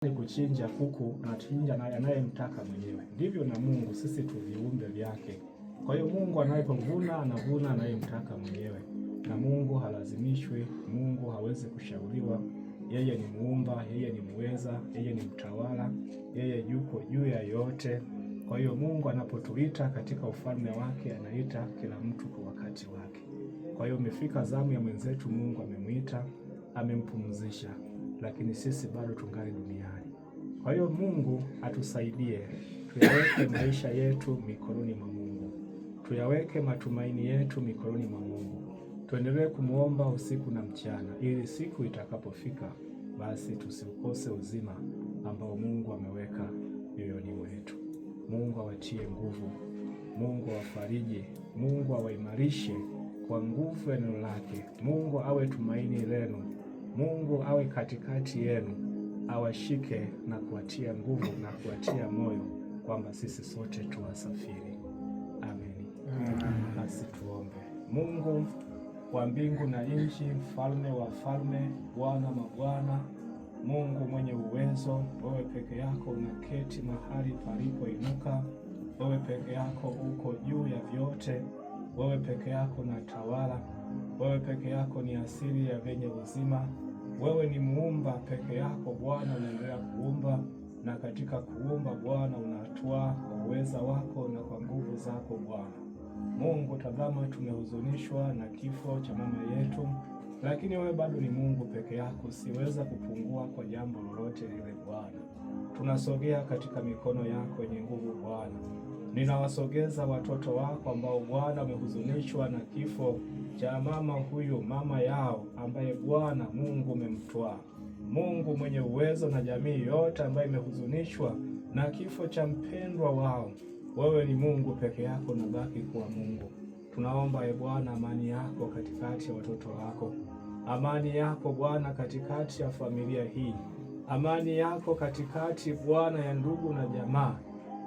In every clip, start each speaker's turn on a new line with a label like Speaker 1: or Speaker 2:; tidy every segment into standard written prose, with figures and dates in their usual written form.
Speaker 1: Ni kuchinja kuku na chinja na anayemtaka mwenyewe. Ndivyo na Mungu, sisi tu viumbe vyake. Kwa hiyo Mungu anapovuna anavuna anayemtaka mwenyewe, na Mungu halazimishwi. Mungu hawezi kushauriwa. Yeye ni muumba, yeye ni muweza, yeye ni mtawala, yeye yuko juu ya yote. Kwa hiyo Mungu anapotuita katika ufalme wake, anaita kila mtu kwa wakati wake. Kwa hiyo umefika zamu ya mwenzetu, Mungu amemwita, amempumzisha, lakini sisi bado tungali duniani. Kwa hiyo Mungu atusaidie, tuyaweke maisha yetu mikononi mwa Mungu, tuyaweke matumaini yetu mikononi mwa Mungu, tuendelee kumuomba usiku na mchana, ili siku itakapofika basi tusiukose uzima ambao Mungu ameweka mioyoni mwetu. Mungu awatie nguvu, Mungu awafariji, Mungu awaimarishe kwa nguvu ya neno lake. Mungu awe tumaini lenu, Mungu awe katikati yenu, awashike na kuwatia nguvu na kuwatia moyo kwamba sisi sote tuwasafiri. Amen. Basi tuombe. Mungu wa mbingu na nchi, mfalme wa falme, Bwana mabwana, Mungu mwenye uwezo, wewe peke yako unaketi mahali palipoinuka. Wewe peke yako uko juu ya vyote. Wewe peke yako unatawala. Wewe peke yako ni asili ya venye uzima. Wewe ni muumba peke yako Bwana, unaendelea kuumba, na katika kuumba Bwana unatwaa kwa uweza wako na kwa nguvu zako Bwana. Mungu, tazama tumehuzunishwa na kifo cha mama yetu, lakini wewe bado ni Mungu peke yako, siweza kupungua kwa jambo lolote lile Bwana. Tunasogea katika mikono yako yenye nguvu Bwana. Ninawasogeza watoto wako ambao Bwana wamehuzunishwa na kifo cha mama huyu, mama yao ambaye Bwana Mungu umemtwaa. Mungu mwenye uwezo, na jamii yote ambayo imehuzunishwa na kifo cha mpendwa wao, wewe ni Mungu peke yako, na baki kuwa Mungu. Tunaomba Bwana amani yako katikati ya watoto wako, amani yako Bwana katikati ya familia hii, amani yako katikati Bwana ya ndugu na jamaa,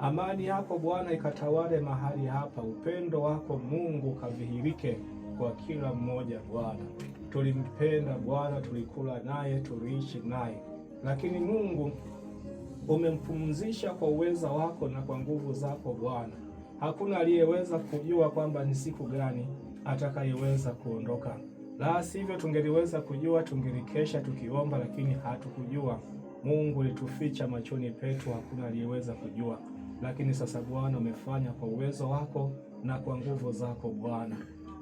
Speaker 1: amani yako Bwana ikatawale mahali hapa. Upendo wako Mungu kadhihirike kwa kila mmoja Bwana. Tulimpenda Bwana, tulikula naye, tuliishi naye, lakini Mungu umempumzisha kwa uweza wako na kwa nguvu zako Bwana. Hakuna aliyeweza kujua kwamba ni siku gani atakayeweza kuondoka. La sivyo tungeliweza kujua, tungelikesha tukiomba, lakini hatukujua. Mungu ulituficha machoni petu, hakuna aliyeweza kujua. Lakini sasa Bwana umefanya kwa uwezo wako na kwa nguvu zako Bwana.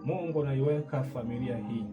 Speaker 1: Mungu naiweka familia hii,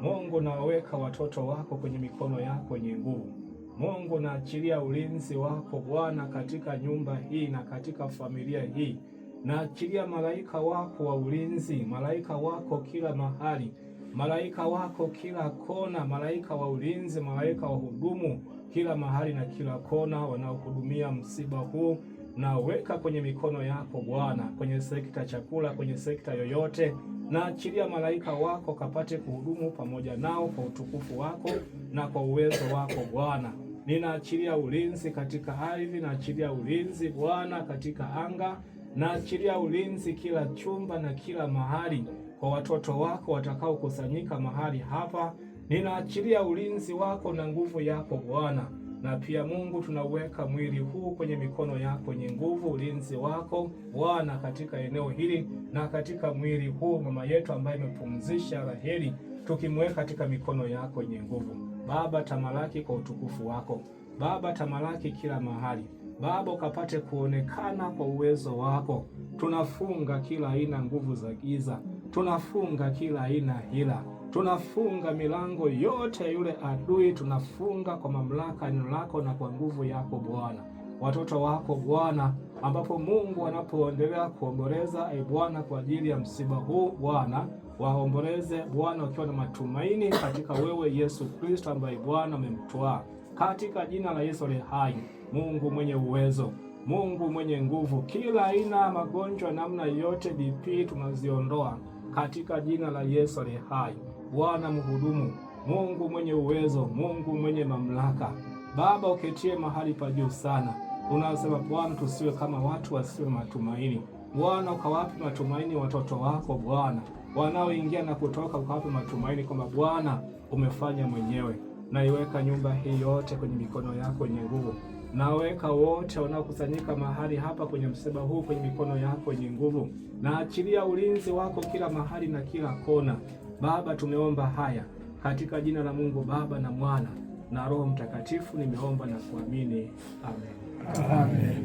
Speaker 1: Mungu naweka watoto wako kwenye mikono yako yenye nguvu. Mungu naachilia ulinzi wako Bwana katika nyumba hii na katika familia hii. Naachilia malaika wako wa ulinzi, malaika wako kila mahali, malaika wako kila kona, malaika wa ulinzi, malaika wa hudumu kila mahali na kila kona wanaohudumia msiba huu. Na weka kwenye mikono yako Bwana, kwenye sekta chakula, kwenye sekta yoyote, na achilia malaika wako kapate kuhudumu pamoja nao kwa utukufu wako na kwa uwezo wako Bwana. Ninaachilia ulinzi katika ardhi, naachilia ulinzi Bwana katika anga, naachilia ulinzi kila chumba na kila mahali kwa watoto wako watakao kusanyika mahali hapa. Ninaachilia ulinzi wako na nguvu yako Bwana. Na pia Mungu tunaweka mwili huu kwenye mikono yako yenye nguvu, ulinzi wako Bwana katika eneo hili na katika mwili huu mama yetu ambaye imepumzisha Raheli, tukimweka katika mikono yako yenye nguvu. Baba, tamalaki kwa utukufu wako Baba, tamalaki kila mahali Baba, ukapate kuonekana kwa uwezo wako. Tunafunga kila aina nguvu za giza, tunafunga kila aina hila, tunafunga milango yote yule adui, tunafunga kwa mamlaka neno lako na kwa nguvu yako Bwana. Watoto wako Bwana, ambapo Mungu wanapoendelea kuomboleza Bwana kwa ajili ya msiba huu Bwana, waomboleze Bwana wakiwa na matumaini katika wewe Yesu Kristo ambaye Bwana umemtwaa. Katika jina la Yesu aliye hai, Mungu mwenye uwezo, Mungu mwenye nguvu, kila aina magonjwa namna yote, BP tunaziondoa katika jina la Yesu aliye hai. Bwana mhudumu, Mungu mwenye uwezo, Mungu mwenye mamlaka Baba, uketie mahali pa juu sana. Unasema Bwana tusiwe kama watu wasio matumaini. Bwana ukawape matumaini watoto wako Bwana, wanaoingia na kutoka, ukawape matumaini kwamba Bwana umefanya mwenyewe. Naiweka nyumba hii yote kwenye mikono yako yenye nguvu. Naweka wote wanaokusanyika mahali hapa kwenye msiba huu kwenye mikono yako yenye nguvu. Naachilia ulinzi wako kila mahali na kila kona. Baba, tumeomba haya katika jina la Mungu Baba na Mwana na Roho Mtakatifu, nimeomba na kuamini. Amen. Amen.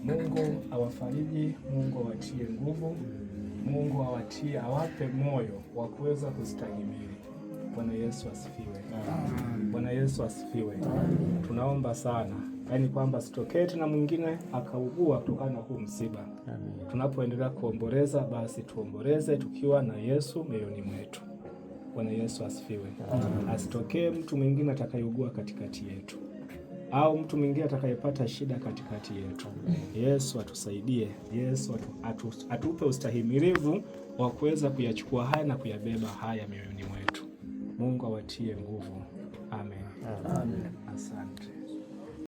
Speaker 1: Mungu awafariji, Mungu awatie nguvu, Mungu awape moyo wa kuweza kustahimili. Bwana Yesu asifiwe. Bwana Yesu asifiwe. Tunaomba sana, yaani kwamba sitokee tena mwingine akaugua kutokana na huu msiba. Tunapoendelea kuomboleza, basi tuomboleze tukiwa na Yesu mioyoni mwetu. Bwana Yesu asifiwe. Asitokee mtu mwingine atakayeugua katikati yetu, au mtu mwingine atakayepata shida katikati yetu. Yesu atusaidie. Yesu atupe ustahimilivu wa kuweza kuyachukua haya na kuyabeba haya mioyoni mwetu. Mungu awatie nguvu. Amen. Amen. Asante.